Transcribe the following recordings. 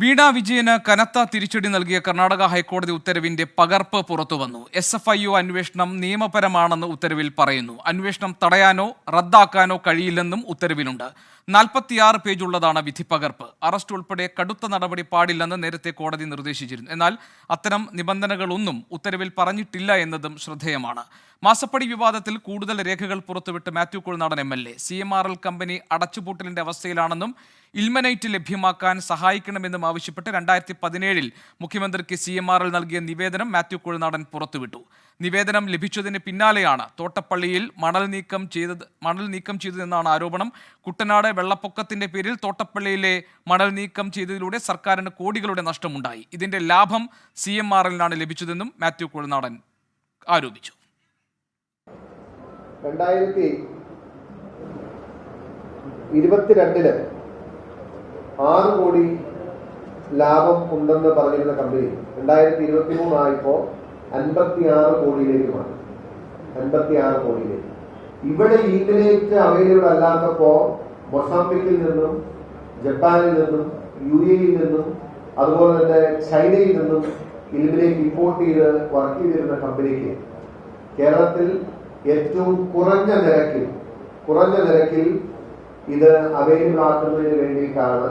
വീണ വിജയന് കനത്ത തിരിച്ചടി നൽകിയ കർണാടക ഹൈക്കോടതി ഉത്തരവിന്റെ പകർപ്പ് പുറത്തുവന്നു. SFIO അന്വേഷണം നിയമപരമാണെന്ന് ഉത്തരവിൽ പറയുന്നു. അന്വേഷണം തടയാനോ റദ്ദാക്കാനോ കഴിയില്ലെന്നും ഉത്തരവിലുണ്ട്. 46 പേജുള്ളതാണ് വിധിപ്പകർപ്പ്. അറസ്റ്റ് ഉൾപ്പെടെ കടുത്ത നടപടി പാടില്ലെന്ന് നേരത്തെ കോടതി നിർദ്ദേശിച്ചിരുന്നു. എന്നാൽ അത്തരം നിബന്ധനകളൊന്നും ഉത്തരവിൽ പറഞ്ഞിട്ടില്ല എന്നതും ശ്രദ്ധേയമാണ്. മാസപ്പടി വിവാദത്തിൽ കൂടുതൽ രേഖകൾ പുറത്തുവിട്ട് Mathew Kuzhalnadan MLA CMRL company അടച്ചുപൂട്ടലിന്റെ അവസ്ഥയിലാണെന്നും ഇൽമനൈറ്റ് ലഭ്യമാക്കാൻ സഹായിക്കണമെന്നും ആവശ്യപ്പെട്ട് 2017 മുഖ്യമന്ത്രിക്ക് CMRL നൽകിയ നിവേദനം മാത്യു കുഴൽനാടൻ പുറത്തുവിട്ടു. നിവേദനം ലഭിച്ചതിന് പിന്നാലെയാണ് തോട്ടപ്പള്ളിയിൽ മണൽ നീക്കം ചെയ്തതെന്നാണ് ആരോപണം. കുട്ടനാട് വെള്ളപ്പൊക്കത്തിന്റെ പേരിൽ തോട്ടപ്പള്ളിയിലെ മണൽ നീക്കം ചെയ്തതിലൂടെ സർക്കാരിന് കോടികളുടെ നഷ്ടമുണ്ടായി. ഇതിന്റെ ലാഭം CMRLനാണ് ലഭിച്ചതെന്നും മാത്യു കുഴൽനാടൻ ആരോപിച്ചു. 2022 6 കോടി ലാഭം ഉണ്ടെന്ന് പറഞ്ഞിരുന്ന കമ്പനി 2023 ആയപ്പോൾ 56 കോടിയിലേക്ക് മാറി. 56 കോടിയിലേക്ക്. ഇവിടെ ഇൽമനൈറ്റ് അവൈലബിൾ അല്ലാത്തപ്പോ മൊസാംബിക്കിൽ നിന്നും ജപ്പാനിൽ നിന്നും UAE നിന്നും അതുപോലെ തന്നെ ചൈനയിൽ നിന്നും ഇൽമനൈറ്റ് ഇമ്പോർട്ട് ചെയ്ത് വർക്ക് ചെയ്തിരുന്ന കമ്പനിക്ക് കേരളത്തിൽ ഏറ്റവും കുറഞ്ഞ നിരക്കിൽ ഇത് അവൈലബിൾ ആക്കുന്നതിന് വേണ്ടിയിട്ടാണ്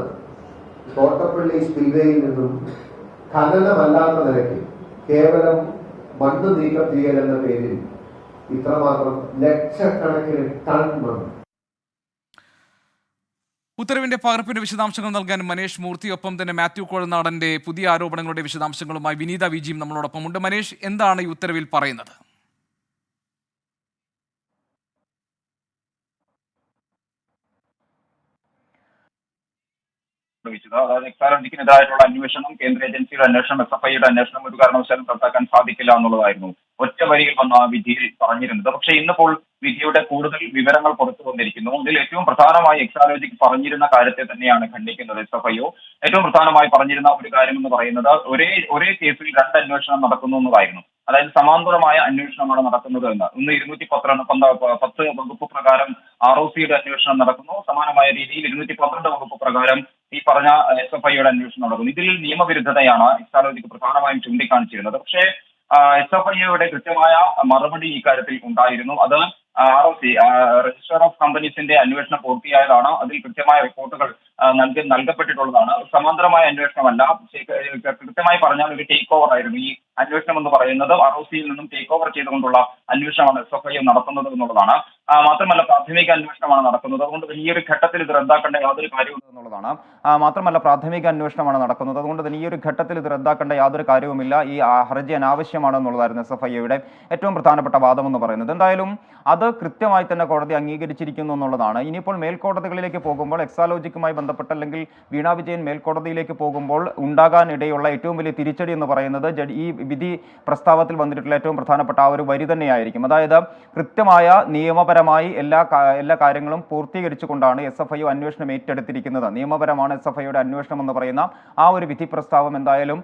തോട്ടപ്പള്ളി സ്പിൽവേയിൽ നിന്നും ഖനനമല്ലാത്ത നിരക്കിൽ കേവലം മണ്ണ് നീക്കം ചെയ്യൽ എന്ന പേരിൽ ഇത്രമാത്രം ലക്ഷക്കണക്കിന് ടൺ മണ്ണ്. ഉത്തരവിന്റെ പകർപ്പിന്റെ വിശദാംശങ്ങൾ നൽകാൻ മനേഷ് മൂർത്തി, ഒപ്പം തന്നെ മാത്യു കുഴൽനാടന്റെ പുതിയ ആരോപണങ്ങളുടെ വിശദാംശങ്ങളുമായി വിനീത വിജിയും നമ്മളോടൊപ്പമുണ്ട്. മനേഷ്, എന്താണ് ഈ ഉത്തരവിൽ പറയുന്നത്? അതായത് എക്സാലോജിക്കിനെതിരായിട്ടുള്ള അന്വേഷണം, കേന്ദ്ര ഏജൻസിയുടെ അന്വേഷണം, SFIയുടെ അന്വേഷണം ഒരു കാരണവശാലും റദ്ദാക്കാൻ സാധിക്കില്ല എന്നുള്ളതായിരുന്നു ഒറ്റ വരിയിൽ വന്ന ആ വിധിയിൽ പറഞ്ഞിരുന്നത്. പക്ഷേ ഇന്നിപ്പോൾ വിധിയുടെ കൂടുതൽ വിവരങ്ങൾ പുറത്തു വന്നിരിക്കുന്നു. ഇതിൽ ഏറ്റവും പ്രധാനമായി എക്സാലോജിക് പറഞ്ഞിരുന്ന കാര്യത്തെ തന്നെയാണ് ഖണ്ഡിക്കുന്നത് SFIO. ഏറ്റവും പ്രധാനമായി പറഞ്ഞിരുന്ന ഒരു കാര്യം എന്ന് പറയുന്നത് ഒരേ കേസിൽ 2 അന്വേഷണം നടക്കുന്നു എന്നതായിരുന്നു. അതായത് സമാന്തരമായ അന്വേഷണമാണ് നടക്കുന്നത് എന്ന്. ഇന്ന് 210 വകുപ്പ് പ്രകാരം ROCയുടെ അന്വേഷണം നടക്കുന്നു. സമാനമായ രീതിയിൽ 212 വകുപ്പ് പ്രകാരം ഈ പറഞ്ഞ SFIയുടെ അന്വേഷണം നടക്കുന്നു. ഇതിൽ നിയമവിരുദ്ധതയാണ് എക്സാലോജിക് പ്രധാനമായും ചൂണ്ടിക്കാണിച്ചിരുന്നത്. പക്ഷേ SFIയുടെ കൃത്യമായ മറുപടി ഇക്കാര്യത്തിൽ ഉണ്ടായിരുന്നു. അത് ROC രജിസ്റ്റർ ഓഫ് കമ്പനീസിന്റെ അന്വേഷണം പൂർത്തിയായതാണ്. അതിൽ കൃത്യമായ റിപ്പോർട്ടുകൾ നൽകപ്പെട്ടിട്ടുള്ളതാണ്. സമാന്തരമായ അന്വേഷണമല്ല, കൃത്യമായി പറഞ്ഞാൽ ഒരു ടേക്ക് ഓവർ ആയിരുന്നു. ഈ അന്വേഷണം എന്ന് പറയുന്നത് ROCയിൽ നിന്നും ടേക്ക് ഓവർ ചെയ്തുകൊണ്ടുള്ള അന്വേഷണമാണ് SFIO നടത്തുന്നത് എന്നുള്ളതാണ്. മാത്രമല്ല പ്രാഥമിക അന്വേഷണമാണ് നടക്കുന്നത്. അതുകൊണ്ട് വലിയൊരു ഘട്ടത്തിൽ ഇത് റദ്ദാക്കേണ്ട യാതൊരു കാര്യവും എന്നുള്ളതാണ്. മാത്രമല്ല പ്രാഥമിക അന്വേഷണമാണ് നടക്കുന്നത്. അതുകൊണ്ട് തന്നെ ഈ ഒരു ഘട്ടത്തിൽ ഇത് റദ്ദാക്കേണ്ട യാതൊരു കാര്യവുമില്ല. ഈ ഹർജി അനാവശ്യമാണെന്നുള്ളതായിരുന്നു SFIയുടെ ഏറ്റവും പ്രധാനപ്പെട്ട വാദം എന്ന് പറയുന്നത്. എന്തായാലും അത് കൃത്യമായി തന്നെ കോടതി അംഗീകരിച്ചിരിക്കുന്നു എന്നുള്ളതാണ്. ഇനിയിപ്പോൾ മേൽക്കോടതികളിലേക്ക് പോകുമ്പോൾ എക്സാലോജിക്കുമായി ബന്ധപ്പെട്ട അല്ലെങ്കിൽ വീണ വിജയൻ മേൽക്കോടതിയിലേക്ക് പോകുമ്പോൾ ഉണ്ടാകാനിടയുള്ള ഏറ്റവും വലിയ തിരിച്ചടി എന്ന് പറയുന്നത് ഈ വിധി പ്രസ്താവത്തിൽ വന്നിട്ടുള്ള ഏറ്റവും പ്രധാനപ്പെട്ട ആ ഒരു വരി തന്നെയായിരിക്കും. അതായത് കൃത്യമായ നിയമപരമായി എല്ലാ കാര്യങ്ങളും പൂർത്തീകരിച്ചുകൊണ്ടാണ് SFIO അന്വേഷണം ഏറ്റെടുത്തിരിക്കുന്നത്. നിയമപരമാണ് SFIയുടെ അന്വേഷണം എന്ന് പറയുന്ന ആ ഒരു വിധി പ്രസ്താവം എന്തായാലും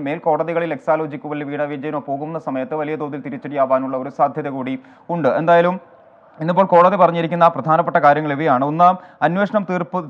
മേൽക്കോടതികളിൽ എക്സാലോജിക്കുകളിൽ വീണ വിജയനോ പോകുന്ന സമയത്ത് വലിയ തോതിൽ തിരിച്ചടിയാവാനുള്ള ഒരു സാധ്യത കൂടി ഉണ്ട്. എന്തായാലും ഇന്നിപ്പോൾ കോടതി പറഞ്ഞിരിക്കുന്ന പ്രധാനപ്പെട്ട കാര്യങ്ങൾ ഇവയാണ്. ഒന്ന്, അന്വേഷണം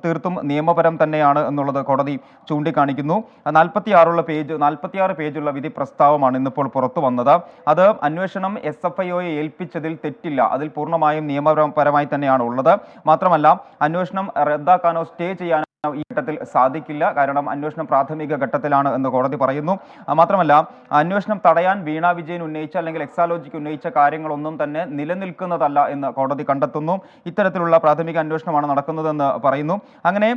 തീർത്തും നിയമപരം തന്നെയാണ് എന്നുള്ളത് കോടതി ചൂണ്ടിക്കാണിക്കുന്നു. 46 പേജുള്ള വിധി പ്രസ്താവമാണ് ഇന്നിപ്പോൾ പുറത്തു വന്നത്. അത് അന്വേഷണം SFIയെ ഏൽപ്പിച്ചതിൽ തെറ്റില്ല, അതിൽ പൂർണ്ണമായും നിയമപരമായി തന്നെയാണ് ഉള്ളത്. മാത്രമല്ല അന്വേഷണം റദ്ദാക്കാനോ സ്റ്റേ ചെയ്യാനോ ഈ ഘട്ടത്തിൽ സാധിക്കില്ല, കാരണം അന്വേഷണം പ്രാഥമിക ഘട്ടത്തിലാണ് എന്ന് കോടതി പറയുന്നു. മാത്രമല്ല അന്വേഷണം തടയാൻ വീണ വിജയൻ ഉന്നയിച്ച അല്ലെങ്കിൽ എക്സാലോജിക്ക് ഉന്നയിച്ച കാര്യങ്ങളൊന്നും തന്നെ നിലനിൽക്കുന്നതല്ല എന്ന് കോടതി കണ്ടെത്തുന്നു. ഇത്തരത്തിലുള്ള പ്രാഥമിക അന്വേഷണമാണ് നടക്കുന്നതെന്ന് പറയുന്നു. അങ്ങനെ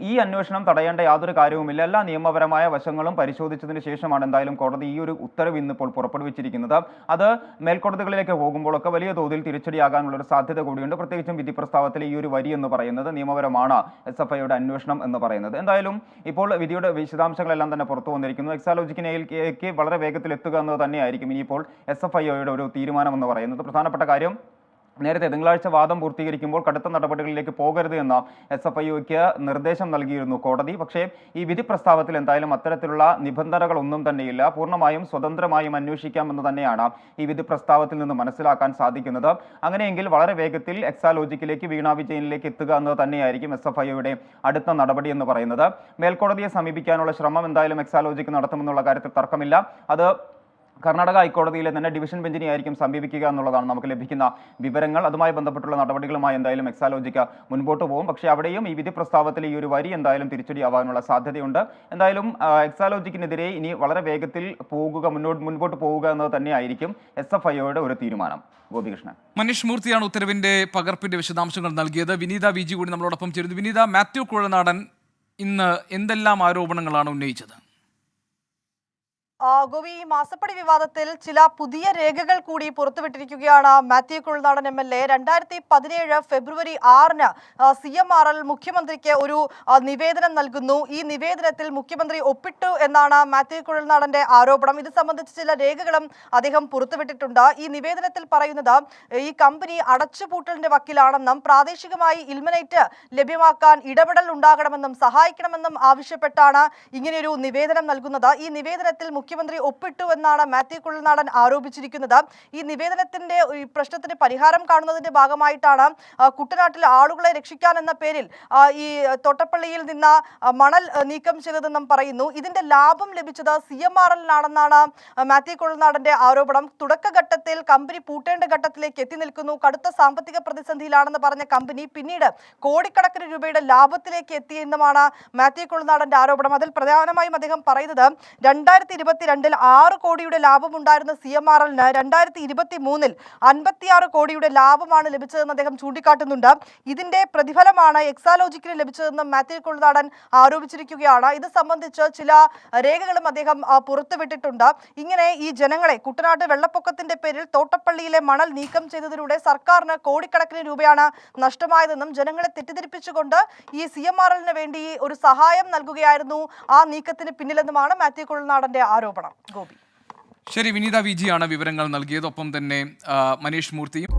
ഈ അന്വേഷണം തടയേണ്ട യാതൊരു കാര്യവുമില്ല. എല്ലാ നിയമപരമായ വശങ്ങളും പരിശോധിച്ചതിന് ശേഷമാണ് എന്തായാലും കോടതി ഈ ഒരു ഉത്തരവ് ഇന്നിപ്പോൾ പുറപ്പെടുവിച്ചിരിക്കുന്നത്. അത് മേൽക്കോടതികളിലേക്ക് പോകുമ്പോഴൊക്കെ വലിയ തോതിൽ തിരിച്ചടിയാകാനുള്ള ഒരു സാധ്യത കൂടിയുണ്ട്. പ്രത്യേകിച്ചും വിധി പ്രസ്താവത്തിലെ ഈ ഒരു വരി എന്ന് പറയുന്നത് നിയമപരമാണ് SFIയുടെ അന്വേഷണം എന്ന് പറയുന്നത്. എന്തായാലും ഇപ്പോൾ വിധിയുടെ വിശദാംശങ്ങളെല്ലാം തന്നെ പുറത്തു വന്നിരിക്കുന്നു. എക്സാലോജിക്കിലേക്ക് വളരെ വേഗത്തിൽ എത്തുക എന്നത് തന്നെയായിരിക്കും ഇനിയിപ്പോൾ SFIയുടെ ഒരു തീരുമാനം എന്ന് പറയുന്നത്. പ്രധാനപ്പെട്ട കാര്യം നേരത്തെ തിങ്കളാഴ്ച വാദം പൂർത്തീകരിക്കുമ്പോൾ കടുത്ത നടപടികളിലേക്ക് പോകരുത് എന്ന SFIക്ക് നിർദ്ദേശം നൽകിയിരുന്നു കോടതി. പക്ഷേ ഈ വിധി പ്രസ്താവത്തിൽ എന്തായാലും അത്തരത്തിലുള്ള നിബന്ധനകളൊന്നും തന്നെയില്ല. പൂർണ്ണമായും സ്വതന്ത്രമായും അന്വേഷിക്കാമെന്ന് തന്നെയാണ് ഈ വിധി പ്രസ്താവത്തിൽ നിന്ന് മനസ്സിലാക്കാൻ സാധിക്കുന്നത്. അങ്ങനെയെങ്കിൽ വളരെ വേഗത്തിൽ എക്സാലോജിക്കിലേക്ക് വീണ വിജയനിലേക്ക് എത്തുക എന്നത് തന്നെയായിരിക്കും SFIയുടെ അടുത്ത നടപടി എന്ന് പറയുന്നത്. മേൽക്കോടതിയെ സമീപിക്കാനുള്ള ശ്രമം എന്തായാലും എക്സാലോജിക്ക് നടത്തുമെന്നുള്ള കാര്യത്തിൽ തർക്കമില്ല. അത് കർണാടക ഹൈക്കോടതിയിലെ തന്നെ ഡിവിഷൻ ബെഞ്ചിനെ ആയിരിക്കും സമീപിക്കുക എന്നുള്ളതാണ് നമുക്ക് ലഭിക്കുന്ന വിവരങ്ങൾ. അതുമായി ബന്ധപ്പെട്ടുള്ള നടപടികളുമായി എന്തായാലും എക്സാലോജിക്ക് മുൻപോട്ട് പോകും. പക്ഷേ അവിടെയും ഈ വിധി പ്രസ്താവത്തിൽ ഈ ഒരു വരി എന്തായാലും തിരിച്ചടിയാവാനുള്ള സാധ്യതയുണ്ട്. എന്തായാലും എക്സാലോജിക്കിനെതിരെ ഇനി വളരെ വേഗത്തിൽ മുൻപോട്ട് പോവുക എന്നത് തന്നെയായിരിക്കും SFIയുടെ ഒരു തീരുമാനം. ഗോപികൃഷ്ണൻ. മനീഷ് മൂർത്തിയാണ് ഉത്തരവിന്റെ പകർപ്പിന്റെ വിശദാംശങ്ങൾ നൽകിയത്. വിനീത VG കൂടി നമ്മളോടൊപ്പം ചേരുന്നു. വിനീത, മാത്യു കുഴൽനാടൻ ഇന്ന് എന്തെല്ലാം ആരോപണങ്ങളാണ് ഉന്നയിച്ചത്? ഗോപി, ഈ മാസപ്പടി വിവാദത്തിൽ ചില പുതിയ രേഖകൾ കൂടി പുറത്തുവിട്ടിരിക്കുകയാണ് മാത്യു കുഴൽനാടൻ MLA. 2017 ഫെബ്രുവരി 6-ന് CMRL മുഖ്യമന്ത്രിക്ക് ഒരു നിവേദനം നൽകുന്നു. ഈ നിവേദനത്തിൽ മുഖ്യമന്ത്രി ഒപ്പിട്ടു എന്നാണ് മാത്യു കുഴൽനാടന്റെ ആരോപണം. ഇത് സംബന്ധിച്ച് ചില രേഖകളും അദ്ദേഹം പുറത്തുവിട്ടിട്ടുണ്ട്. ഈ നിവേദനത്തിൽ പറയുന്നത് ഈ കമ്പനി അടച്ചുപൂട്ടലിന്റെ വക്കിലാണെന്നും പ്രാദേശികമായി ഇൽമനൈറ്റ് ലഭ്യമാക്കാൻ ഇടപെടൽ ഉണ്ടാകണമെന്നും സഹായിക്കണമെന്നും ആവശ്യപ്പെട്ടാണ് ഇങ്ങനെയൊരു നിവേദനം നൽകുന്നത്. ഈ നിവേദനത്തിൽ മുഖ്യമന്ത്രി ഒപ്പിട്ടു എന്നാണ് മാത്യു കുഴൽനാടൻ ആരോപിച്ചിരിക്കുന്നത്. ഈ നിവേദനത്തിന്റെ പ്രശ്നത്തിന് പരിഹാരം കാണുന്നതിന്റെ ഭാഗമായിട്ടാണ് കുട്ടനാട്ടിൽ ആളുകളെ രക്ഷിക്കാൻ എന്ന പേരിൽ ഈ തോട്ടപ്പള്ളിയിൽ നിന്ന് മണൽ നീക്കം ചെയ്തതെന്നും പറയുന്നു. ഇതിന്റെ ലാഭം ലഭിച്ചത് CMRL-നാണെന്നാണ് മാത്യു കുഴൽനാടന്റെ ആരോപണം. തുടക്കഘട്ടത്തിൽ കമ്പനി പൂട്ടേണ്ട ഘട്ടത്തിലേക്ക് എത്തി നിൽക്കുന്നു. കടുത്ത സാമ്പത്തിക പ്രതിസന്ധിയിലാണെന്ന് പറഞ്ഞ കമ്പനി പിന്നീട് കോടിക്കണക്കിന് രൂപയുടെ ലാഭത്തിലേക്ക് എത്തിയെന്നുമാണ് മാത്യു കുഴൽനാടന്റെ ആരോപണം. അതിൽ പ്രധാനമായും അദ്ദേഹം പറയുന്നത് 2022 6 കോടിയുടെ ലാഭമുണ്ടായിരുന്ന CMRL-ന് 2023 56 കോടിയുടെ ലാഭമാണ് ലഭിച്ചതെന്ന് അദ്ദേഹം ചൂണ്ടിക്കാട്ടുന്നുണ്ട്. ഇതിന്റെ പ്രതിഫലമാണ് എക്സാലോജിക്കിന് ലഭിച്ചതെന്ന് മാത്യു കുഴൽനാടൻ ആരോപിച്ചിരിക്കുകയാണ്. ഇത് സംബന്ധിച്ച് ചില രേഖകളും അദ്ദേഹം പുറത്തുവിട്ടിട്ടുണ്ട്. ഇങ്ങനെ ഈ ജനങ്ങളെ കുട്ടനാട്ട് വെള്ളപ്പൊക്കത്തിന്റെ പേരിൽ തോട്ടപ്പള്ളിയിലെ മണൽ നീക്കം ചെയ്തതിലൂടെ സർക്കാരിന് കോടിക്കണക്കിന് രൂപയാണ് നഷ്ടമായതെന്നും ജനങ്ങളെ തെറ്റിദ്ധരിപ്പിച്ചുകൊണ്ട് ഈ CMRL-ന് വേണ്ടി ഒരു സഹായം നൽകുകയായിരുന്നു ആ നീക്കത്തിന് പിന്നിലെന്നുമാണ് മാത്യു കുഴൽനാടന്റെ ആരോപണം. ഗോപി. ശരി, വിനീത VG ആണ് വിവരങ്ങൾ നൽകിയത്. ഒപ്പം തന്നെ മനീഷ് മൂർത്തിയും